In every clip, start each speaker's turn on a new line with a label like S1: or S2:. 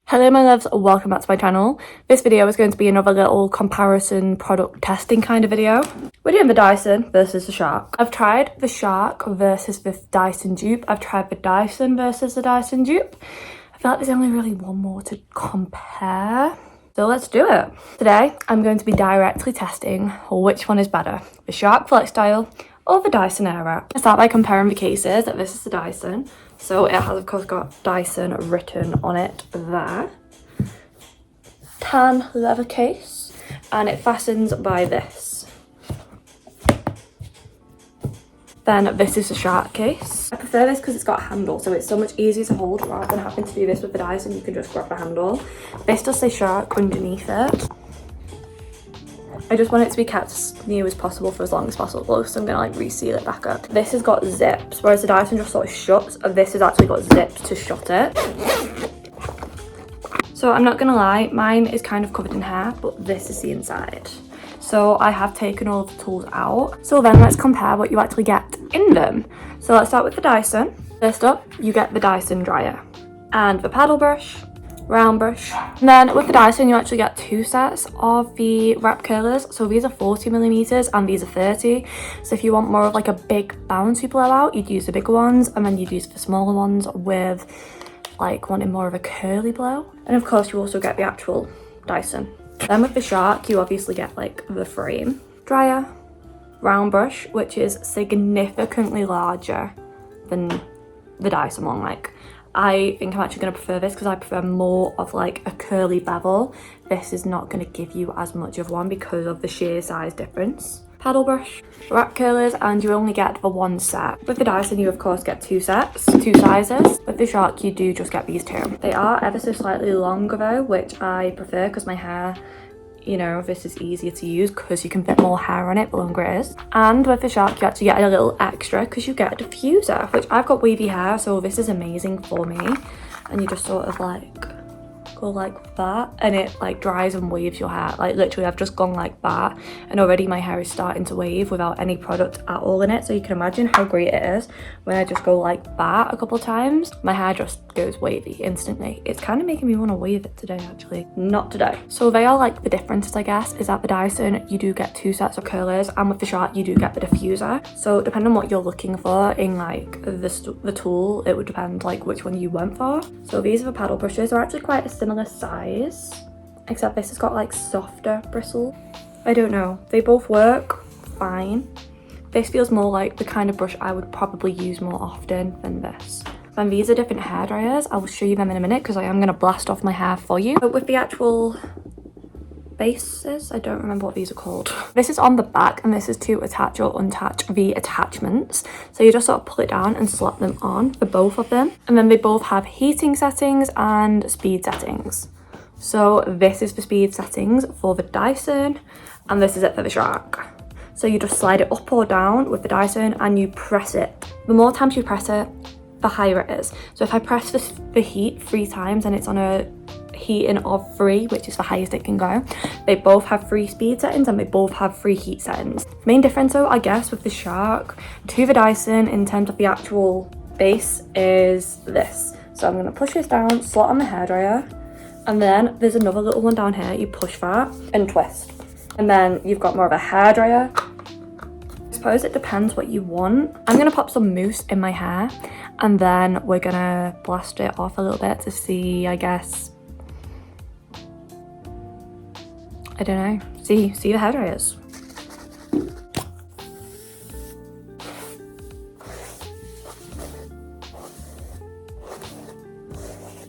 S1: Hello my loves, welcome back to my channel. This video is going to be another little comparison product testing kind of video. We're doing the Dyson versus the Shark. I've tried the Shark versus the Dyson dupe. I've tried the Dyson versus the Dyson dupe. I feel like there's only really one more to compare. So let's do it. Today, I'm going to be directly testing which one is better, the Shark Flexstyle or the Dyson Airwrap. I start by comparing the cases. This is the Dyson. So it has of course got Dyson written on it there. Tan leather case, and it fastens by this. Then this is the Shark case. I prefer this because it's got a handle, so it's so much easier to hold rather than having to do this with the Dyson. You can just grab the handle. This does say Shark underneath it. I just want it to be kept as new as possible for as long as possible, so I'm gonna like reseal it back up. This has got zips, whereas the Dyson just sort of shuts, and this has actually got zips to shut it. So I'm not gonna lie, mine is kind of covered in hair, but this is the inside. So I have taken all of the tools out. So then let's compare what you actually get in them. So let's start with the Dyson. First up, you get the Dyson dryer and the paddle brush, round brush. And then with the Dyson you actually get two sets of the wrap curlers. So these are 40mm and these are 30. So if you want more of like a big bouncy blowout, you'd use the bigger ones, and then you'd use the smaller ones with like wanting more of a curly blow. And of course you also get the actual Dyson. Then with the Shark you obviously get like the frame, dryer, round brush, which is significantly larger than the Dyson one. Like, I think I'm actually going to prefer this because I prefer more of like a curly bevel. This is not going to give you as much of one because of the sheer size difference. Paddle brush, wrap curlers, and you only get the one set. With the Dyson you of course get two sets, two sizes. With the Shark you do just get these two. They are ever so slightly longer though, which I prefer because my hair, you know, this is easier to use because you can fit more hair on it the longer it is. And with the Shark you actually get a little extra because you get a diffuser, which I've got wavy hair, so this is amazing for me. And you just sort of like go like that and it like dries and waves your hair. Like literally I've just gone like that and already my hair is starting to wave without any product at all in it. So you can imagine how great it is when I just go like that a couple of times. My hair just goes wavy instantly. It's kind of making me want to wave it today actually. Not today. So they are like the differences, I guess, is that the Dyson you do get two sets of curlers, and with the Shark you do get the diffuser. So depending on what you're looking for in like the tool, it would depend like which one you went for. So these are the paddle brushes. They're actually quite a similar size, except this has got like softer bristle. I don't know, they both work fine. This feels more like the kind of brush I would probably use more often than this. And these are different hair dryers. I will show you them in a minute because I am going to blast off my hair for you. But with the actual bases, I don't remember what these are called. This is on the back and this is to attach or unattach the attachments. So you just sort of pull it down and slap them on for both of them. And then they both have heating settings and speed settings. So this is the speed settings for the Dyson and this is it for the Shark. So you just slide it up or down with the Dyson and you press it. The more times you press it, the higher it is. So if I press the heat 3 times and it's on a heating of 3, which is the highest it can go, they both have 3 speed settings and they both have 3 heat settings. Main difference though, I guess, with the Shark to the Dyson in terms of the actual base is this. So I'm going to push this down, slot on the hairdryer, and then there's another little one down here. You push that and twist, and then you've got more of a hairdryer. I suppose it depends what you want. I'm going to pop some mousse in my hair and then we're gonna blast it off a little bit to see, I guess, I don't know, see the hair dryers.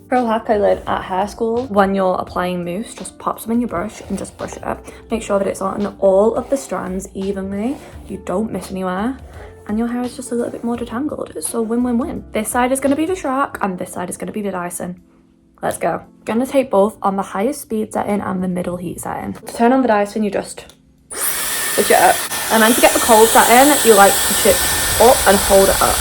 S1: Pro hack I learned at hair school: when you're applying mousse, just pop some in your brush and just brush it up. Make sure that it's on all of the strands evenly, you don't miss anywhere, and your hair is just a little bit more detangled. So win-win-win. This side is going to be the Shark and this side is going to be the Dyson. Let's go. I'm going to take both on the highest speed setting and the middle heat setting. To turn on the Dyson you just push it up, and then to get the cold setting you like push it up and hold it up.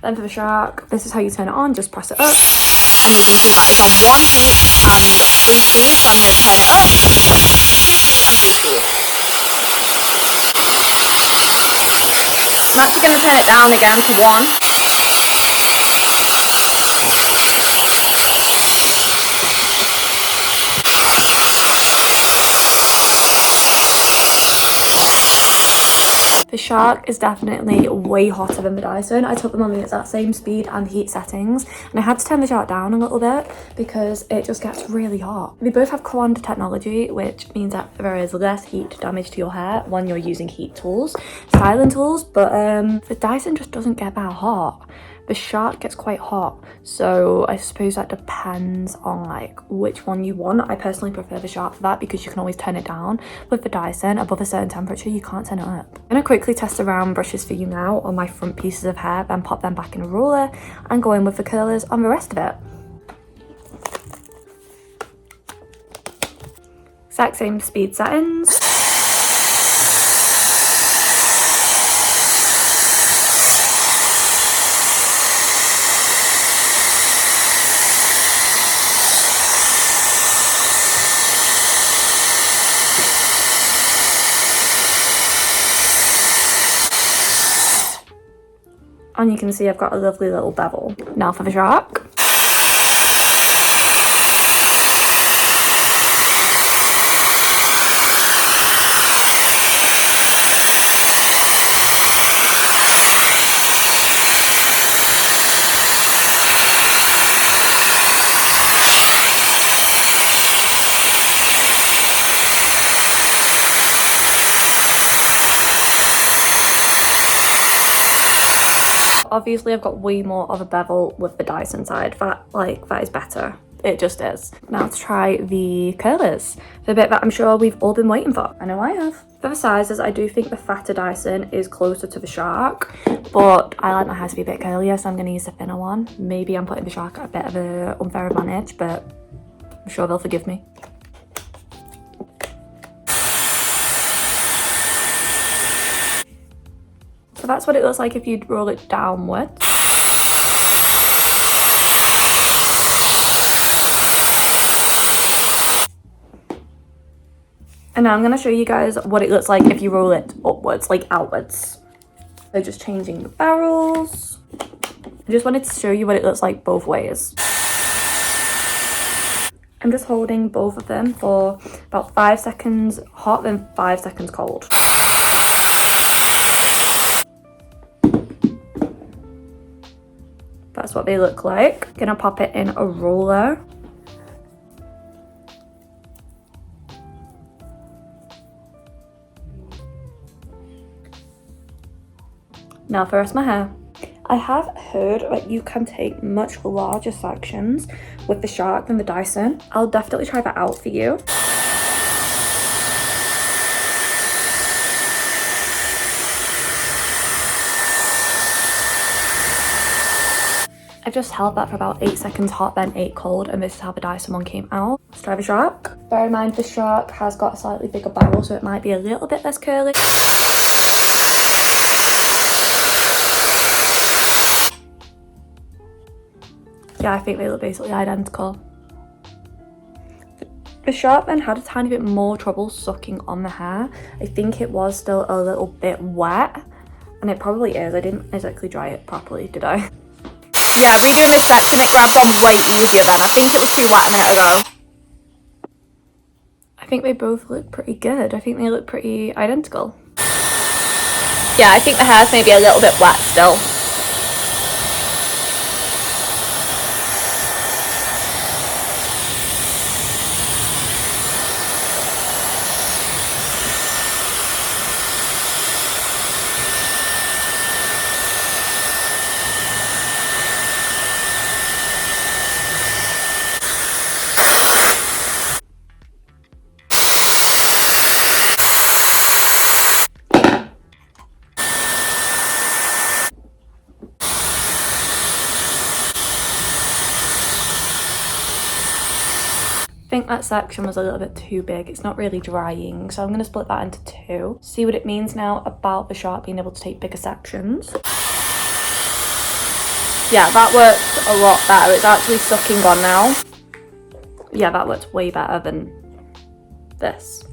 S1: Then for the shark, this is how you turn it on. Just press it up and you can see that it's on 1 heat and 3 speed. So I'm going to turn it up, 2 speed and 3 speed. I'm actually going to turn it down again to 1. The Shark is definitely way hotter than the Dyson. I took them on the exact same speed and heat settings, and I had to turn the Shark down a little bit because it just gets really hot. They both have co-on technology, which means that there is less heat damage to your hair when you're using heat tools, styling tools, but the Dyson just doesn't get that hot. The Shark gets quite hot, so I suppose that depends on like which one you want. I personally prefer the Shark for that because you can always turn it down. With the Dyson, above a certain temperature, you can't turn it up. I'm gonna quickly test around brushes for you now on my front pieces of hair, then pop them back in a roller and go in with the curlers on the rest of it. Exact same speed settings. And you can see I've got a lovely little bevel. Now for the Shark. Obviously, I've got way more of a bevel with the Dyson side. That is better. It just is. Now to try the curlers. The bit that I'm sure we've all been waiting for. I know I have. For the sizes, I do think the fatter Dyson is closer to the Shark, but I like my hair to be a bit curlier, so I'm going to use the thinner one. Maybe I'm putting the Shark at a bit of an unfair advantage, but I'm sure they'll forgive me. So that's what it looks like if you roll it downwards. And now I'm going to show you guys what it looks like if you roll it upwards, like outwards. So just changing the barrels. I just wanted to show you what it looks like both ways. I'm just holding both of them for about 5 seconds hot, then 5 seconds cold. That's what they look like. Gonna pop it in a roller. Now for the rest of my hair. I have heard that you can take much larger sections with the Shark than the Dyson. I'll definitely try that out for you. I've just held that for about 8 seconds hot, then 8 cold, and this is how the Dyson one came out. Let's try the Shark. Bear in mind the Shark has got a slightly bigger barrel, so it might be a little bit less curly. Yeah, I think they look basically identical. The Shark then had a tiny bit more trouble sucking on the hair. I think it was still a little bit wet, and it probably is. I didn't exactly dry it properly, did I? Yeah, redoing this section, it grabbed on way easier then. I think it was too wet a minute ago. I think they both look pretty good. I think they look pretty identical. Yeah, I think the hair's maybe a little bit wet still. I think that section was a little bit too big. It's not really drying, so I'm going to split that into 2. See what it means now about the Shark being able to take bigger sections. Yeah, that works a lot better. It's actually sucking on now. Yeah, that works way better than this.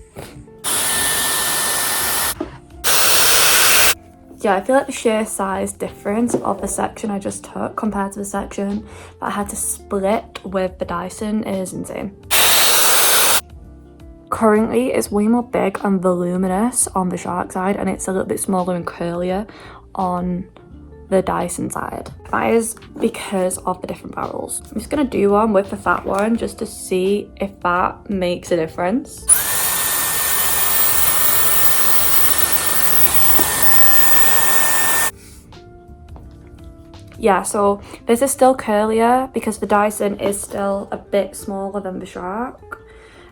S1: Yeah, I feel like the sheer size difference of the section I just took compared to the section that I had to split with the Dyson is insane. Currently, it's way more big and voluminous on the Shark side, and it's a little bit smaller and curlier on the Dyson side. That is because of the different barrels. I'm just gonna do one with the fat one just to see if that makes a difference. Yeah, so this is still curlier because the Dyson is still a bit smaller than the Shark.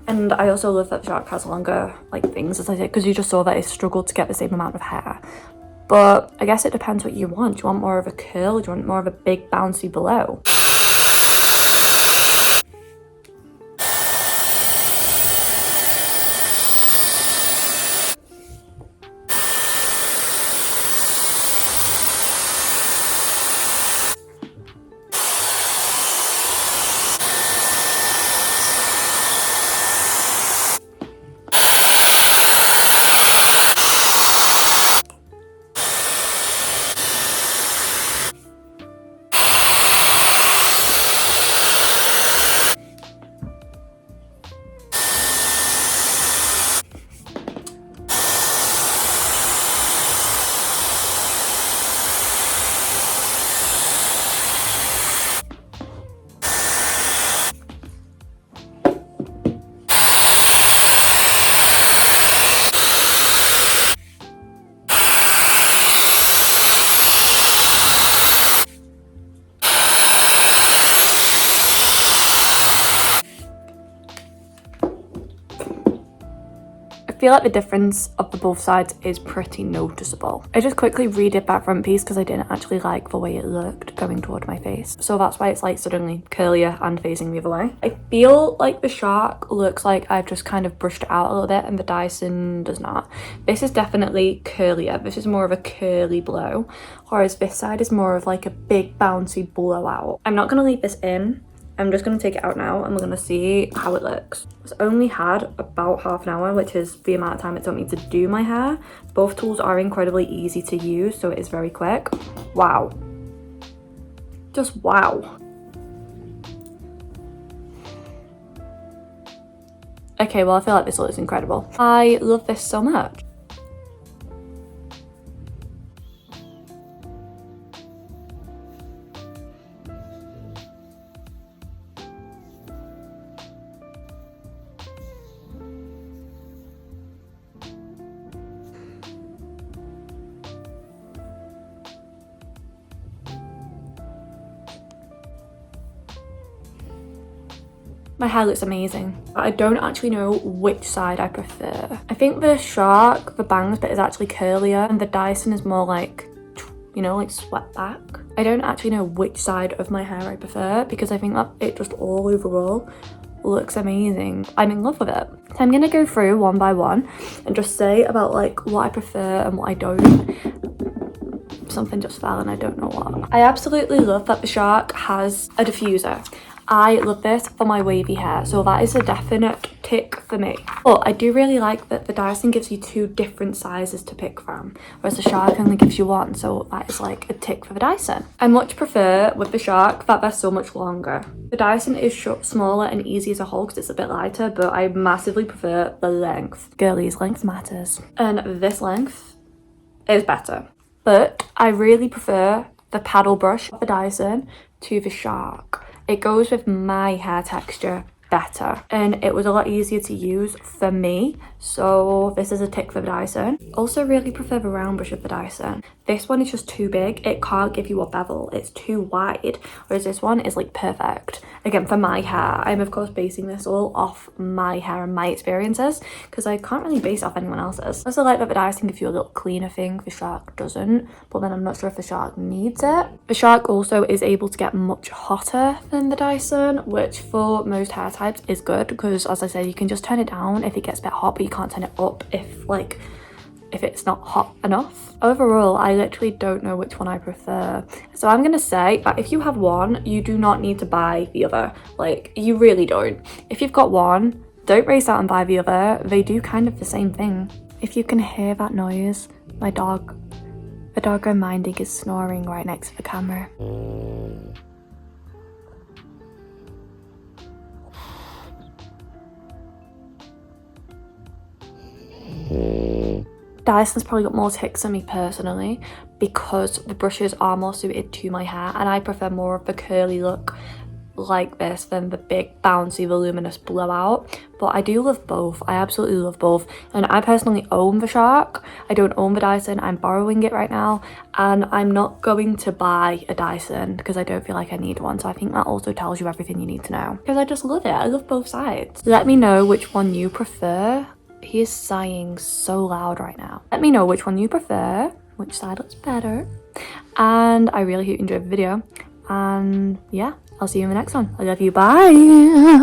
S1: And I also love that the Shark has longer like things, as I said, because you just saw that it struggled to get the same amount of hair. But I guess it depends what you want. Do you want more of a curl? Do you want more of a big bouncy blow? I feel like the difference of the both sides is pretty noticeable. I just quickly redid that front piece because I didn't actually like the way it looked going toward my face. So that's why it's like suddenly curlier and facing the other way. I feel like the Shark looks like I've just kind of brushed it out a little bit and the Dyson does not. This is definitely curlier. This is more of a curly blow, whereas this side is more of like a big bouncy blowout. I'm not going to leave this in. I'm just going to take it out now and we're going to see how it looks. It's only had about half an hour, which is the amount of time it took me to do my hair. Both tools are incredibly easy to use, so it is very quick. Wow. Just wow. Okay, well, I feel like this looks incredible. I love this so much. My hair looks amazing. I don't actually know which side I prefer. I think the Shark, the bangs bit, is actually curlier and the Dyson is more like, you know, like swept back. I don't actually know which side of my hair I prefer because I think that it just all overall looks amazing. I'm in love with it. So I'm gonna go through one by one and just say about like what I prefer and what I don't. Something just fell and I don't know what. I absolutely love that the Shark has a diffuser. I love this for my wavy hair, so that is a definite tick for me. But I do really like that the Dyson gives you two different sizes to pick from, whereas the Shark only gives you one, so that is like a tick for the Dyson. I much prefer with the Shark that they're so much longer. The Dyson is smaller and easier to hold because it's a bit lighter, but I massively prefer the length. Girlies, length matters. And this length is better. But I really prefer the paddle brush of the Dyson to the Shark. It goes with my hair texture better and it was a lot easier to use for me, so this is a tick for the Dyson. Also really prefer the round brush of the Dyson. This one is just too big, it can't give you a bevel, it's too wide, whereas this one is like perfect. Again, for my hair, I'm of course basing this all off my hair and my experiences because I can't really base it off anyone else's. I also like that the Dyson gives you a little cleaner thing, the Shark doesn't, but then I'm not sure if the Shark needs it. The Shark also is able to get much hotter than the Dyson, which for most hair types is good because, as I said, you can just turn it down if it gets a bit hot, but you can't turn it up if like if it's not hot enough. Overall, I literally don't know which one I prefer. So I'm gonna say that if you have one, you do not need to buy the other. Like, you really don't. If you've got one, don't race out and buy the other. They do kind of the same thing. If you can hear that noise, the dog I'm minding is snoring right next to the camera. Dyson's probably got more ticks than me personally because the brushes are more suited to my hair, and I prefer more of the curly look like this than the big bouncy voluminous blowout. But I do love both. I absolutely love both, and I personally own the Shark. I don't own the Dyson. I'm borrowing it right now, and I'm not going to buy a Dyson because I don't feel like I need one. So I think that also tells you everything you need to know, because I just love it. I love both sides. Let me know which one you prefer. He is sighing so loud right now. Let me know which one you prefer, which side looks better, and I really hope you enjoyed the video. And yeah, I'll see you in the next one. I love you. Bye.